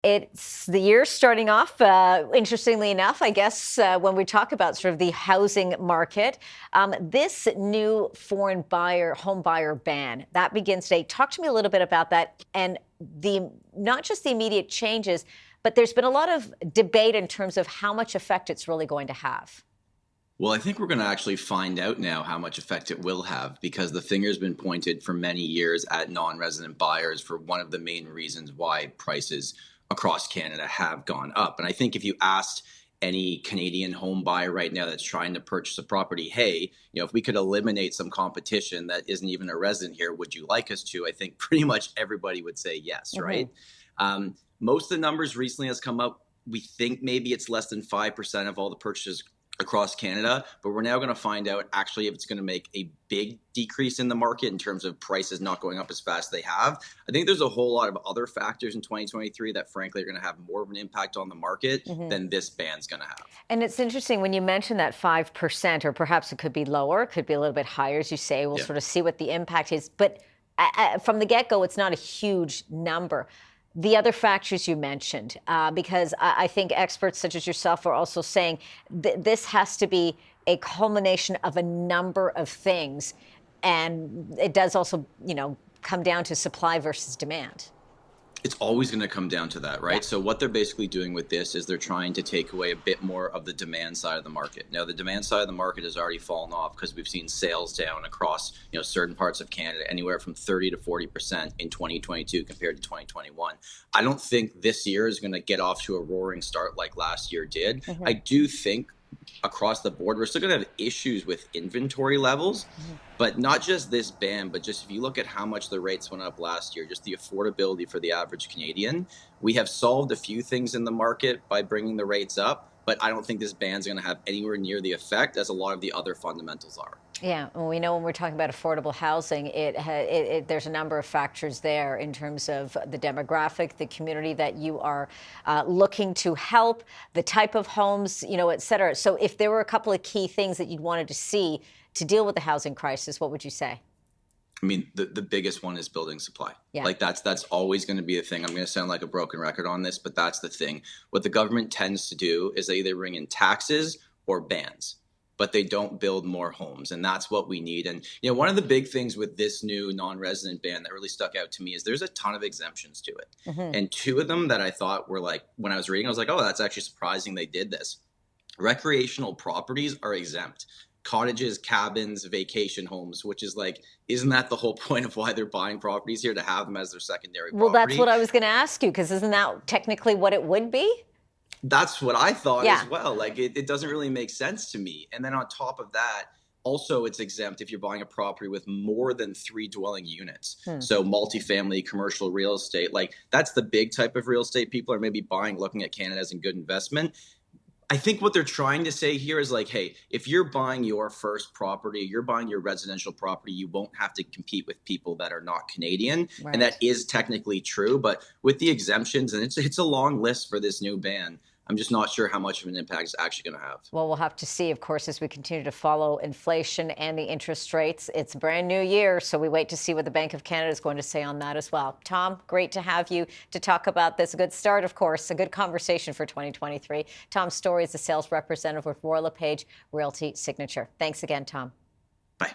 It's the year starting off, interestingly enough, I guess, when we talk about sort of the housing market, this new foreign buyer, home buyer ban, that begins today. Talk to me a little bit about that and not just the immediate changes, but there's been a lot of debate in terms of how much effect it's really going to have. Well, I think we're going to actually find out now how much effect it will have, because the finger's been pointed for many years at non-resident buyers for one of the main reasons why prices across Canada have gone up. And I think if you asked any Canadian home buyer right now that's trying to purchase a property, hey, if we could eliminate some competition that isn't even a resident here, would you like us to? I think pretty much everybody would say yes, right? Most of the numbers recently has come up. We think maybe it's less than 5% of all the purchases across Canada, but we're now going to find out actually if it's going to make a big decrease in the market in terms of prices not going up as fast as they have. I think there's a whole lot of other factors in 2023 that frankly are going to have more of an impact on the market than this ban's going to have. And it's interesting when you mention that 5%, or perhaps it could be lower, it could be a little bit higher, as you say. We'll sort of see what the impact is. But from the get-go, it's not a huge number. The other factors you mentioned, because I think experts such as yourself are also saying this has to be a culmination of a number of things. And it does also, come down to supply versus demand. It's always going to come down to that, right? Yeah. So what they're basically doing with this is they're trying to take away a bit more of the demand side of the market. Now, the demand side of the market has already fallen off because we've seen sales down across, certain parts of Canada, anywhere from 30 to 40% in 2022 compared to 2021. I don't think this year is going to get off to a roaring start like last year did. I do think across the board, we're still going to have issues with inventory levels, but not just this ban, but just if you look at how much the rates went up last year, just the affordability for the average Canadian, we have solved a few things in the market by bringing the rates up, but I don't think this ban's going to have anywhere near the effect as a lot of the other fundamentals are. Yeah, well, we know when we're talking about affordable housing, there's a number of factors there in terms of the demographic, the community that you are looking to help, the type of homes, et cetera. So if there were a couple of key things that you'd wanted to see to deal with the housing crisis, what would you say? I mean, the biggest one is building supply. Yeah. Like that's always going to be a thing. I'm going to sound like a broken record on this, but that's the thing. What the government tends to do is they either bring in taxes or bans, but they don't build more homes. And that's what we need. And, one of the big things with this new non-resident ban that really stuck out to me is there's a ton of exemptions to it. And two of them that I thought were like, when I was reading, I was like, oh, that's actually surprising they did this. Recreational properties are exempt. Cottages, cabins, vacation homes, which is like, isn't that the whole point of why they're buying properties here, to have them as their secondary property? Well, that's what I was going to ask you, because isn't that technically what it would be? That's what I thought as well. Like, it doesn't really make sense to me. And then on top of that, also it's exempt if you're buying a property with more than 3 dwelling units. So multifamily, commercial real estate, like that's the big type of real estate people are maybe buying, looking at Canada as a good investment. I think what they're trying to say here is like, hey, if you're buying your first property, you're buying your residential property, you won't have to compete with people that are not Canadian. Right. And that is technically true. But with the exemptions, and it's a long list for this new ban, I'm just not sure how much of an impact it's actually going to have. Well, we'll have to see, of course, as we continue to follow inflation and the interest rates. It's a brand new year, so we wait to see what the Bank of Canada is going to say on that as well. Tom, great to have you to talk about this. A good start, of course, a good conversation for 2023. Tom Storey is the sales representative with Royal LePage Realty Signature. Thanks again, Tom. Bye.